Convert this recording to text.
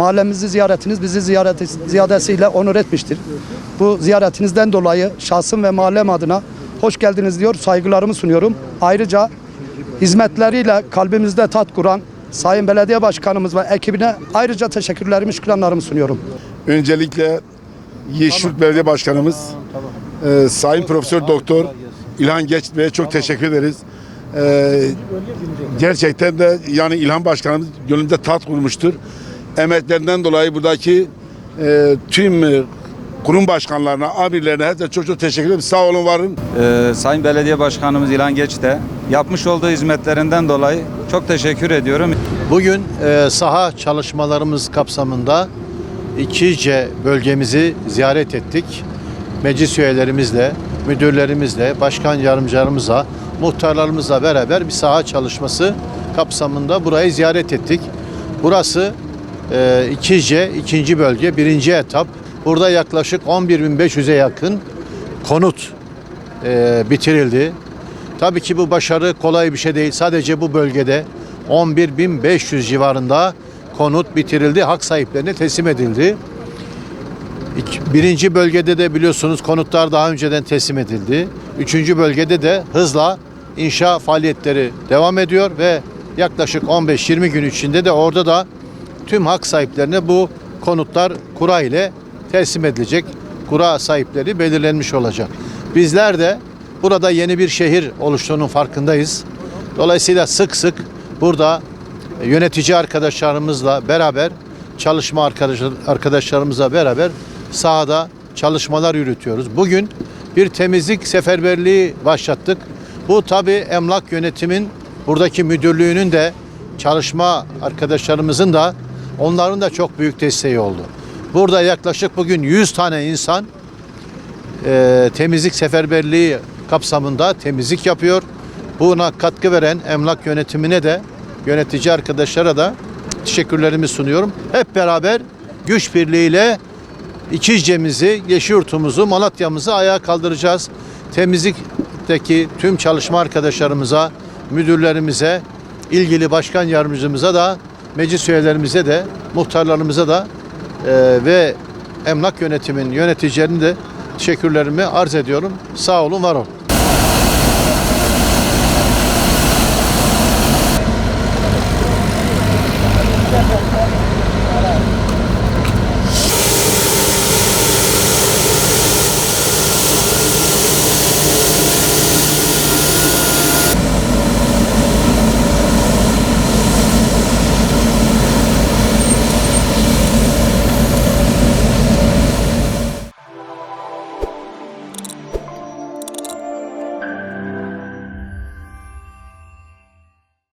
mahallemizi ziyaretiniz bizi ziyadesiyle onur etmiştir. Bu ziyaretinizden dolayı şahsım ve mahallem adına hoş geldiniz diyor, saygılarımı sunuyorum. Ayrıca hizmetleriyle kalbimizde tat kuran Sayın Belediye Başkanımız ve ekibine ayrıca teşekkürlerimi, şükranlarımı sunuyorum. Öncelikle Yeşilyurt Belediye Başkanımız Sayın Profesör Doktor İlhan Geçit Bey'e çok teşekkür ederiz. Gerçekten de yani İlhan Başkanımız gönlümde tat kurmuştur. Emeklerinden dolayı buradaki tüm kurum başkanlarına, amirlerine hepsine çok teşekkür ederim. Sağ olun, varın. Sayın Belediye Başkanımız İlhan Geçit'e yapmış olduğu hizmetlerinden dolayı çok teşekkür ediyorum. Bugün saha çalışmalarımız kapsamında İkizce bölgemizi ziyaret ettik. Meclis üyelerimizle, müdürlerimizle, başkan yardımcılarımızla, muhtarlarımızla beraber bir saha çalışması kapsamında burayı ziyaret ettik. Burası İkizce 2. bölge 1. etap. Burada yaklaşık 11.500'e yakın konut bitirildi. Tabii ki bu başarı kolay bir şey değil. Sadece bu bölgede 11.500 civarında konut bitirildi, hak sahiplerine teslim edildi. 1. bölgede de biliyorsunuz konutlar daha önceden teslim edildi. 3. bölgede de hızla inşa faaliyetleri devam ediyor ve yaklaşık 15-20 gün içinde de orada da tüm hak sahiplerine bu konutlar kura ile teslim edilecek. Kura sahipleri belirlenmiş olacak. Bizler de burada yeni bir şehir oluştuğunun farkındayız. Dolayısıyla sık sık burada yönetici arkadaşlarımızla beraber, çalışma arkadaşlarımızla beraber sahada çalışmalar yürütüyoruz. Bugün bir temizlik seferberliği başlattık. Bu tabii emlak yönetimin, buradaki müdürlüğünün de, çalışma arkadaşlarımızın da, onların da çok büyük desteği oldu. Burada yaklaşık bugün 100 tane insan temizlik seferberliği kapsamında temizlik yapıyor. Buna katkı veren emlak yönetimine de, yönetici arkadaşlara da teşekkürlerimi sunuyorum. Hep beraber güç birliğiyle İkizce'mizi, Yeşilyurt'umuzu, Malatya'mızı ayağa kaldıracağız. Temizlikteki tüm çalışma arkadaşlarımıza, müdürlerimize, ilgili başkan yardımcımıza da, meclis üyelerimize de, muhtarlarımıza da ve emlak yönetimin yöneticilerine de teşekkürlerimi arz ediyorum. Sağ olun, var olun.